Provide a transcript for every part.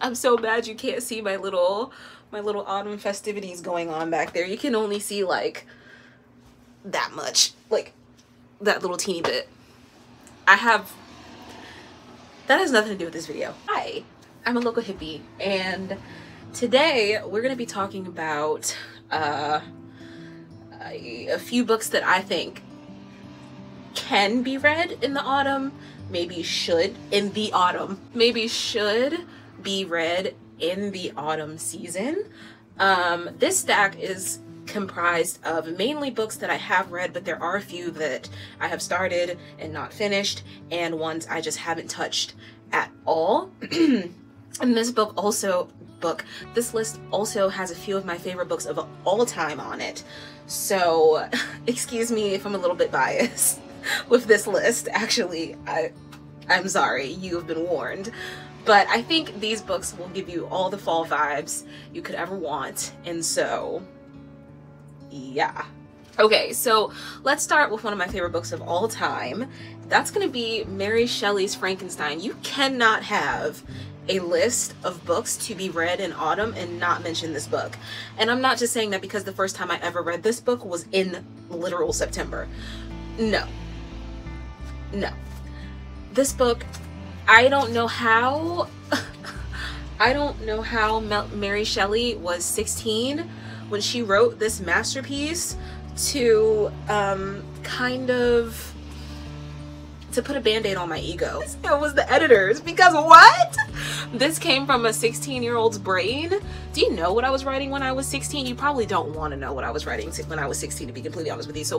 I'm so bad you can't see my little autumn festivities going on back there. You can only see like that much, like that little teeny bit. That has nothing to do with this video. Hi, I'm a local hippie, and today we're gonna be talking about a few books that I think can be read in the autumn, maybe should be read in the autumn season. This stack is comprised of mainly books that I have read, but there are a few that I have started and not finished, and ones I just haven't touched at all. And this list also has a few of my favorite books of all time on it. So excuse me if I'm a little bit biased with this list. Actually, I'm sorry, you have been warned. But I think these books will give you all the fall vibes you could ever want. And so, yeah. Okay, so let's start with one of my favorite books of all time. That's gonna be Mary Shelley's Frankenstein. You cannot have a list of books to be read in autumn and not mention this book. And I'm not just saying that because the first time I ever read this book was in literal September. No. This book, I don't know how Mary Shelley was 16 when she wrote this masterpiece to to put a band-aid on my ego. It was the editors, because what? This came from a 16-year-old's brain. Do you know what I was writing when I was 16? You probably don't want to know what I was writing when I was 16, to be completely honest with you. So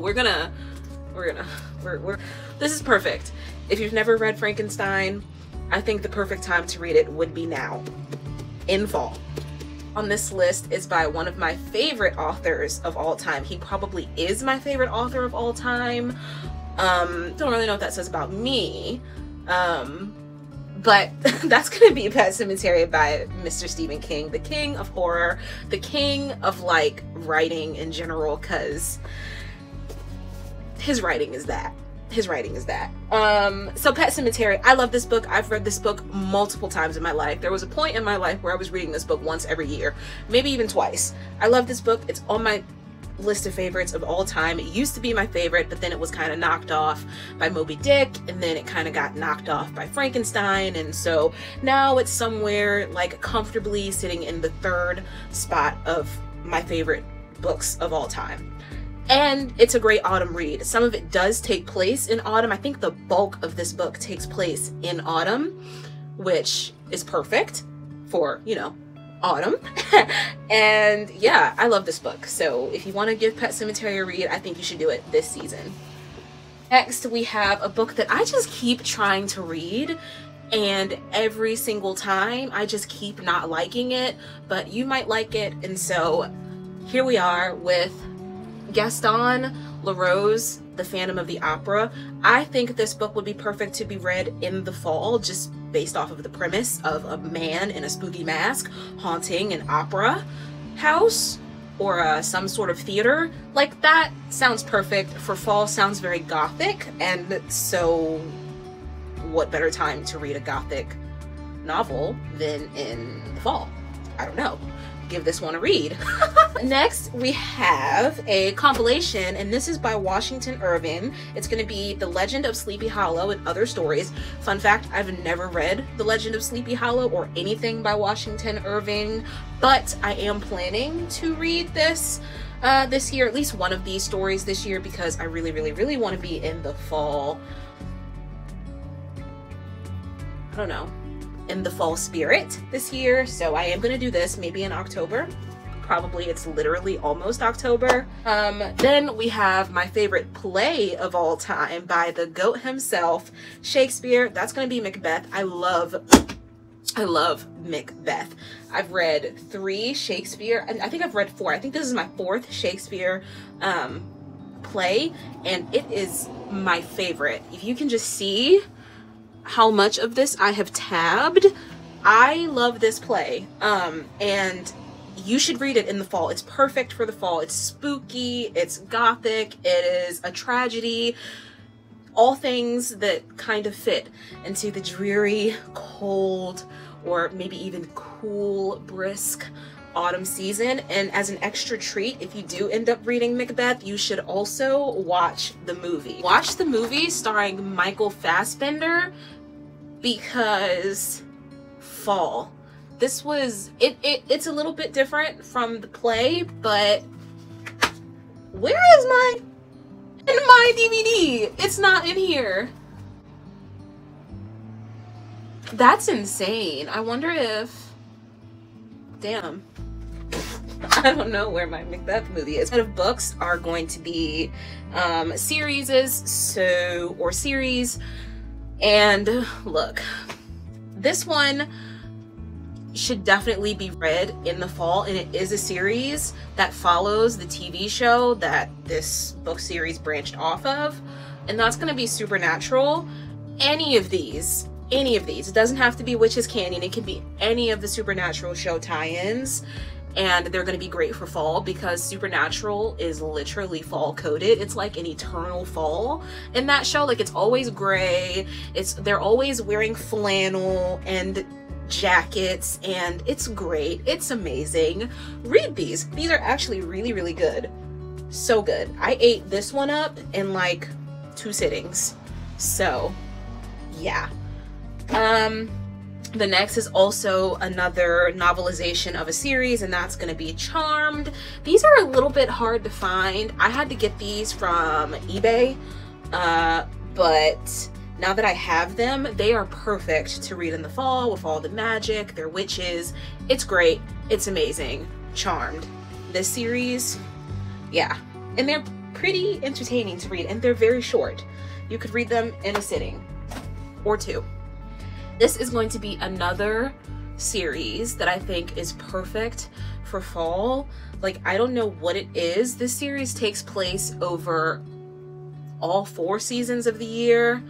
this is perfect. If you've never read Frankenstein, I think the perfect time to read it would be now, in fall. On this list is by one of my favorite authors of all time. He probably is my favorite author of all time. Don't really know what that says about me, but that's gonna be Pet Sematary by Mr. Stephen King, the king of horror, the king of like writing in general, because his writing is that. So Pet Sematary, I love this book. I've read this book multiple times in my life. There was a point in my life where I was reading this book once every year, maybe even twice. I love this book. It's on my list of favorites of all time. It used to be my favorite, but then it was kind of knocked off by Moby Dick, and then it kind of got knocked off by Frankenstein, and so now it's somewhere like comfortably sitting in the third spot of my favorite books of all time. And it's a great autumn read. Some of it does take place in autumn. I think the bulk of this book takes place in autumn, which is perfect for, you know, autumn. And yeah, I love this book. So if you want to give Pet Sematary a read, I think you should do it this season. Next, we have a book that I just keep trying to read, and every single time I just keep not liking it, but you might like it. And so here we are with Gaston Leroux's The Phantom of the Opera. I think this book would be perfect to be read in the fall, just based off of the premise of a man in a spooky mask haunting an opera house or some sort of theater. Like, that sounds perfect for fall. Sounds very gothic, and so what better time to read a gothic novel than in the fall? I don't know. Give this one a read. Next, we have a compilation, and this is by Washington Irving. It's going to be The Legend of Sleepy Hollow and Other Stories. Fun fact, I've never read The Legend of Sleepy Hollow or anything by Washington Irving, but I am planning to read this this year, at least one of these stories this year, because I really, really, really want to be in the fall, I don't know, in the fall spirit this year. So I am gonna do this maybe in October. Probably it's literally almost October. Then we have my favorite play of all time by the GOAT himself, Shakespeare. That's gonna be Macbeth. I love Macbeth. I've read 3 Shakespeare, I think I've read 4. I think this is my 4th Shakespeare play, and it is my favorite. If you can just see how much of this I have tabbed, I love this play, and you should read it in the fall. It's perfect for the fall. It's spooky, it's gothic, it is a tragedy, all things that kind of fit into the dreary, cold, or maybe even cool, brisk autumn season. And as an extra treat, if you do end up reading Macbeth, you should also watch the movie. Watch the movie starring Michael Fassbender, because fall. This was, it's a little bit different from the play, but where is my DVD? It's not in here. That's insane. I wonder if, damn, I don't know where my Macbeth movie is. But books are going to be series, and look, this one should definitely be read in the fall, and it is a series that follows the TV show that this book series branched off of, and that's going to be Supernatural. Any of these, it doesn't have to be Witches Canyon, it can be any of the Supernatural show tie-ins, and they're going to be great for fall because Supernatural is literally fall coded. It's like an eternal fall in that show. Like, it's always gray, they're always wearing flannel and jackets, and it's great. It's amazing. Read these. These are actually really, really good. So good. I ate this one up in like 2 sittings. So yeah. The next is also another novelization of a series, and that's going to be Charmed. These are a little bit hard to find. I had to get these from eBay, but now that I have them, they are perfect to read in the fall with all the magic. They're witches. It's great. It's amazing. Charmed. This series, yeah. And they're pretty entertaining to read, and they're very short. You could read them in a sitting or 2. This is going to be another series that I think is perfect for fall. Like, I don't know what it is. This series takes place over all 4 seasons of the year.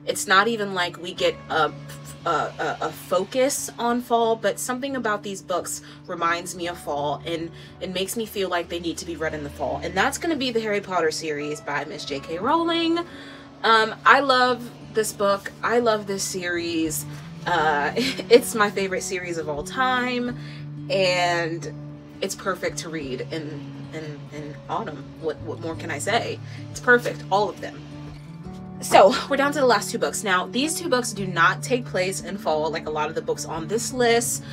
It's not even like we get a focus on fall, but something about these books reminds me of fall, and it makes me feel like they need to be read in the fall. And that's going to be the Harry Potter series by Miss J.K. Rowling. I love this book. I love this series. It's my favorite series of all time, and it's perfect to read in autumn. What more can I say? It's perfect, all of them. So we're down to the last 2 books. Now, these 2 books do not take place in fall like a lot of the books on this list,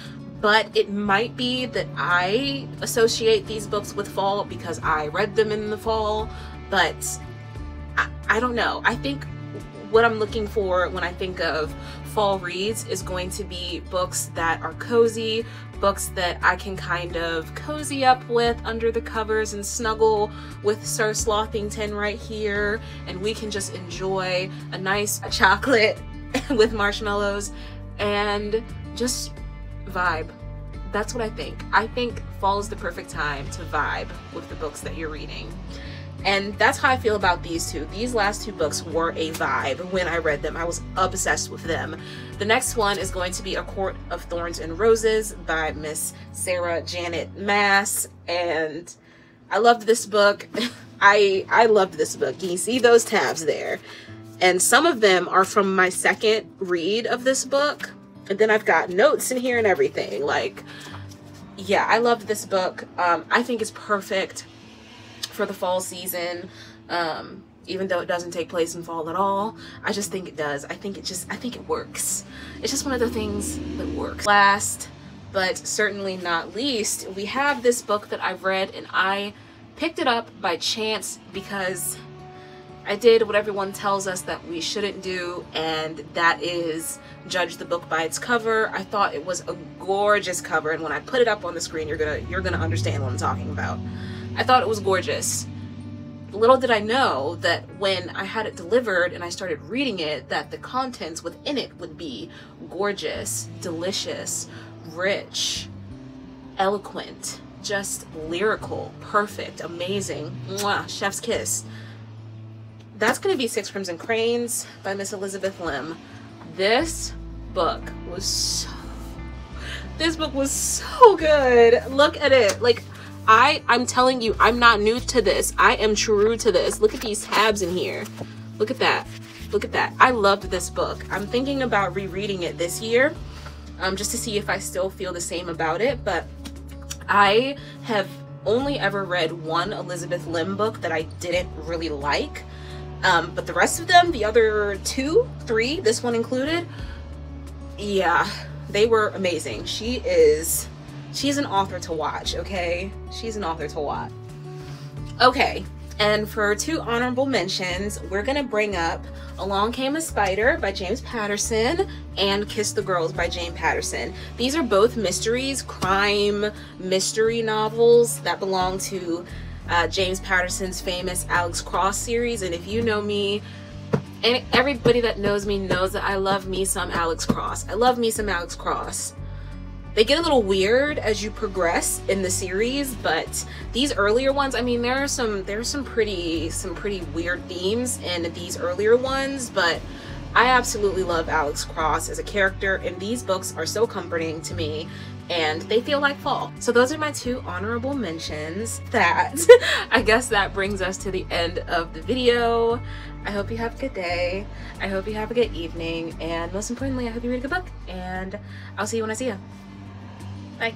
but it might be that I associate these books with fall because I read them in the fall, but I don't know. I think what I'm looking for when I think of fall reads is going to be books that are cozy, books that I can kind of cozy up with under the covers and snuggle with Sir Slothington right here, and we can just enjoy a nice chocolate with marshmallows and just vibe. That's what I think. I think fall is the perfect time to vibe with the books that you're reading. And that's how I feel about these 2. These last 2 books were a vibe when I read them. I was obsessed with them. The next one is going to be A Court of Thorns and Roses by Miss Sarah Janet Maas. And I loved this book. I loved this book. Can you see those tabs there? And some of them are from my second read of this book. And then I've got notes in here and everything. Like, yeah, I loved this book. I think it's perfect for the fall season, even though it doesn't take place in fall at all. I just think it does. I think it works. It's just one of the things that works. Last, but certainly not least, we have this book that I've read, and I picked it up by chance because I did what everyone tells us that we shouldn't do, and that is judge the book by its cover. I thought it was a gorgeous cover, and when I put it up on the screen, you're gonna understand what I'm talking about. I thought it was gorgeous. Little did I know that when I had it delivered and I started reading it, that the contents within it would be gorgeous, delicious, rich, eloquent, just lyrical, perfect, amazing. Mwah, chef's kiss. That's going to be 6 Crimson Cranes by Miss Elizabeth Lim. This book was so good. Look at it. Like, I'm telling you, I'm not new to this. I am true to this. Look at these tabs in here. Look at that. Look at that. I loved this book. I'm thinking about rereading it this year. just to see if I still feel the same about it. But I have only ever read one Elizabeth Lim book that I didn't really like. But the rest of them, the other 2, 3, this one included, yeah, they were amazing. She's an author to watch, okay? She's an author to watch. Okay, and for 2 honorable mentions, we're gonna bring up Along Came a Spider by James Patterson and Kiss the Girls by Jane Patterson. These are both mysteries, crime mystery novels that belong to James Patterson's famous Alex Cross series. And if you know me, and everybody that knows me knows that I love me some Alex Cross. I love me some Alex Cross. They get a little weird as you progress in the series, but these earlier ones, I mean, there's some pretty weird themes in these earlier ones, but I absolutely love Alex Cross as a character, and these books are so comforting to me, and they feel like fall. So those are my 2 honorable mentions. That I guess that brings us to the end of the video. I hope you have a good day. I hope you have a good evening, and most importantly, I hope you read a good book, and I'll see you when I see you. Bye.